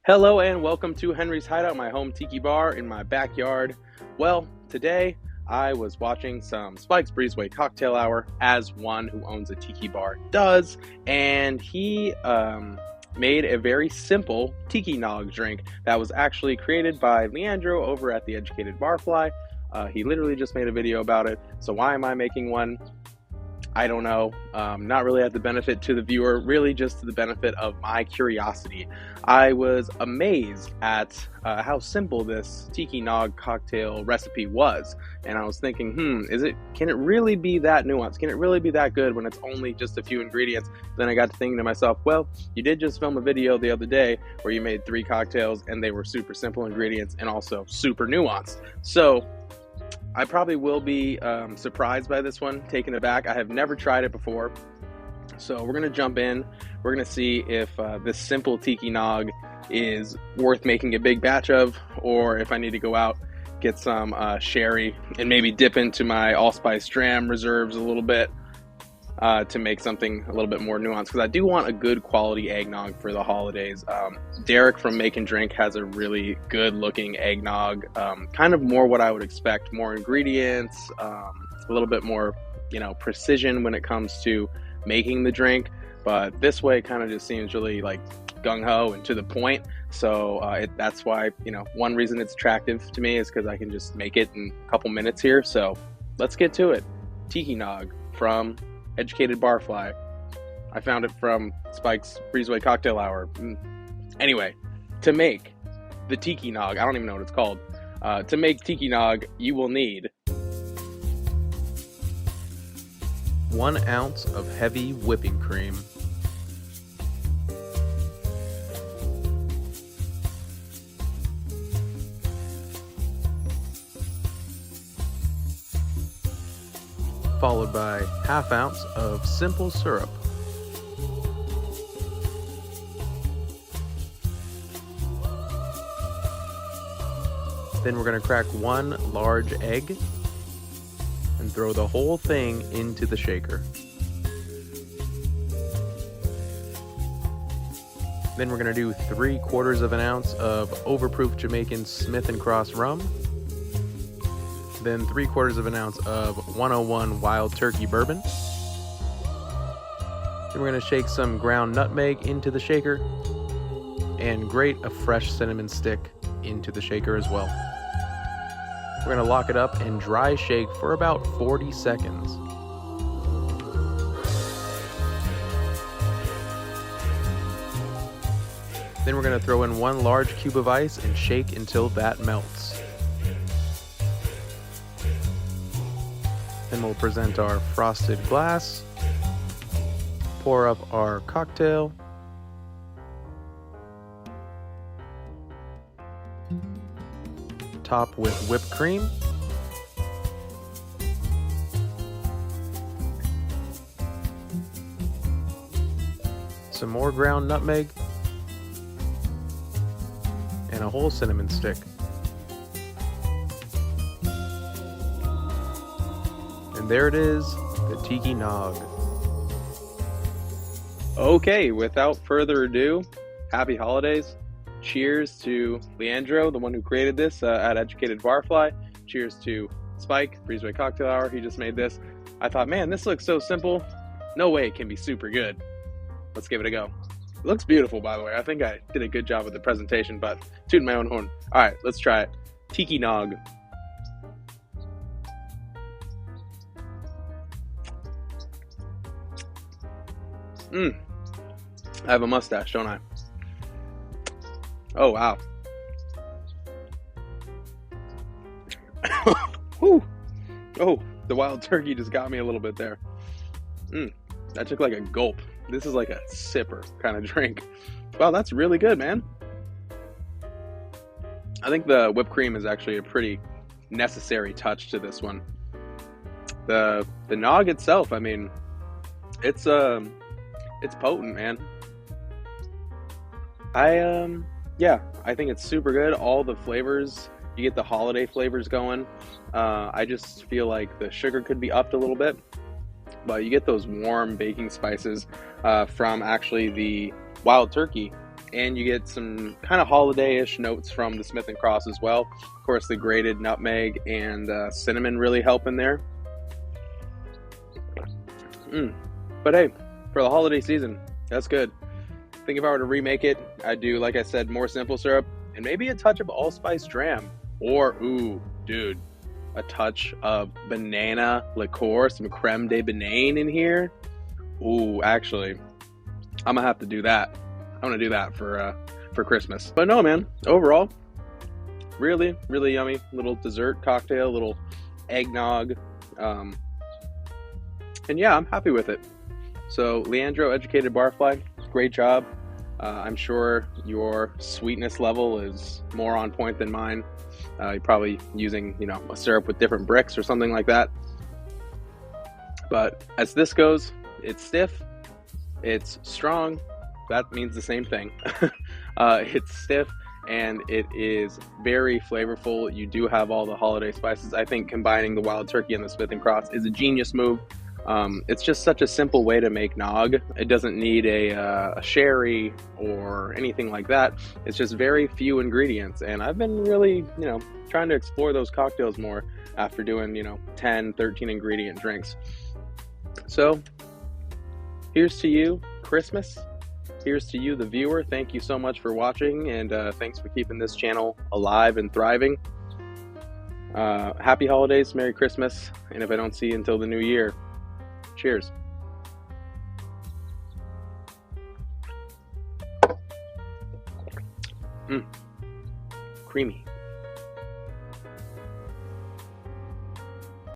Hello and welcome to Henry's Hideout, my home tiki bar in my backyard. Well, today I was watching some Spike's Breezeway Cocktail Hour, as one who owns a tiki bar does, and he made a very simple tiki nog drink that was actually created by Leandro over at the Educated Barfly. He literally just made a video about it, so why am I making one? I don't know. Not really at the benefit to the viewer, really just to the benefit of my curiosity. I was amazed at how simple this tiki nog cocktail recipe was, and I was thinking, can it really be that nuanced? Can it really be that good when it's only just a few ingredients? Then I got to thinking to myself, well, you did just film a video the other day where you made 3 cocktails and they were super simple ingredients and also super nuanced. So I probably will be surprised by this one, taken aback. I have never tried it before. So we're going to jump in. We're going to see if this simple tiki nog is worth making a big batch of, or if I need to go out, get some sherry, and maybe dip into my allspice dram reserves a little bit to make something a little bit more nuanced, because I do want a good quality eggnog for the holidays. Derek from Make and Drink has a really good looking eggnog, kind of more what I would expect, more ingredients, a little bit more, precision when it comes to making the drink. But this way kind of just seems really like gung-ho and to the point. So that's why, one reason it's attractive to me is because I can just make it in a couple minutes here. So let's get to it. Tiki Nog from Educated Barfly. I found it from Spike's Breezeway Cocktail Hour. Anyway, to make the Tiki Nog, I don't even know what it's called. To make Tiki Nog, you will need 1 ounce of heavy whipping cream, followed by 1/2 ounce of simple syrup, then we're going to crack 1 large egg and throw the whole thing into the shaker. Then we're going to do 3/4 of an ounce of overproof Jamaican Smith and Cross Rum, then 3/4 of an ounce of 101 Wild Turkey Bourbon. Then we're going to shake some ground nutmeg into the shaker and grate a fresh cinnamon stick into the shaker as well. We're going to lock it up and dry shake for about 40 seconds. Then we're going to throw in 1 large cube of ice and shake until that melts. Then we'll present our frosted glass, pour up our cocktail, top with whipped cream, some more ground nutmeg, and a whole cinnamon stick. And there it is, the Tiki Nog. Okay, without further ado, happy holidays. Cheers to Leandro, the one who created this at Educated Barfly. Cheers to Spike, Breezeway Cocktail Hour. He just made this. I thought, man, this looks so simple. No way it can be super good. Let's give it a go. It looks beautiful, by the way. I think I did a good job with the presentation, but tooting my own horn. All right, let's try it. Tiki Nog. I have a mustache, don't I? Oh, wow. Whew. Oh, the wild turkey just got me a little bit there. That took like a gulp. This is like a sipper kind of drink. Wow, that's really good, man. I think the whipped cream is actually a pretty necessary touch to this one. The nog itself, I mean, it's potent, man. I think it's super good. All the flavors, you get the holiday flavors going. I just feel like the sugar could be upped a little bit, but you get those warm baking spices from actually the wild turkey and you get some kind of holiday-ish notes from the Smith and Cross as well. Of course, the grated nutmeg and cinnamon really help in there. But hey, for the holiday season, that's good. I think if I were to remake it, I'd do, like I said, more simple syrup and maybe a touch of allspice dram, or ooh, dude, a touch of banana liqueur, some creme de banane in here. Ooh, actually, I'm gonna have to do that. I'm gonna do that for Christmas. But no, man, overall, really, really yummy little dessert cocktail, little eggnog, and yeah, I'm happy with it. So, Leandro, Educated Barfly, great job. I'm sure your sweetness level is more on point than mine. You're probably using, a syrup with different bricks or something like that. But as this goes, it's stiff, it's strong. That means the same thing. It's stiff and it is very flavorful. You do have all the holiday spices. I think combining the wild turkey and the Smith and Cross is a genius move. It's just such a simple way to make nog. It doesn't need a sherry or anything like that. It's just very few ingredients, and I've been really, trying to explore those cocktails more after doing, 10, 13 ingredient drinks. So here's to you, Christmas. Here's to you, the viewer. Thank you so much for watching, and thanks for keeping this channel alive and thriving. Happy holidays, Merry Christmas, and if I don't see you until the new year, cheers. Creamy.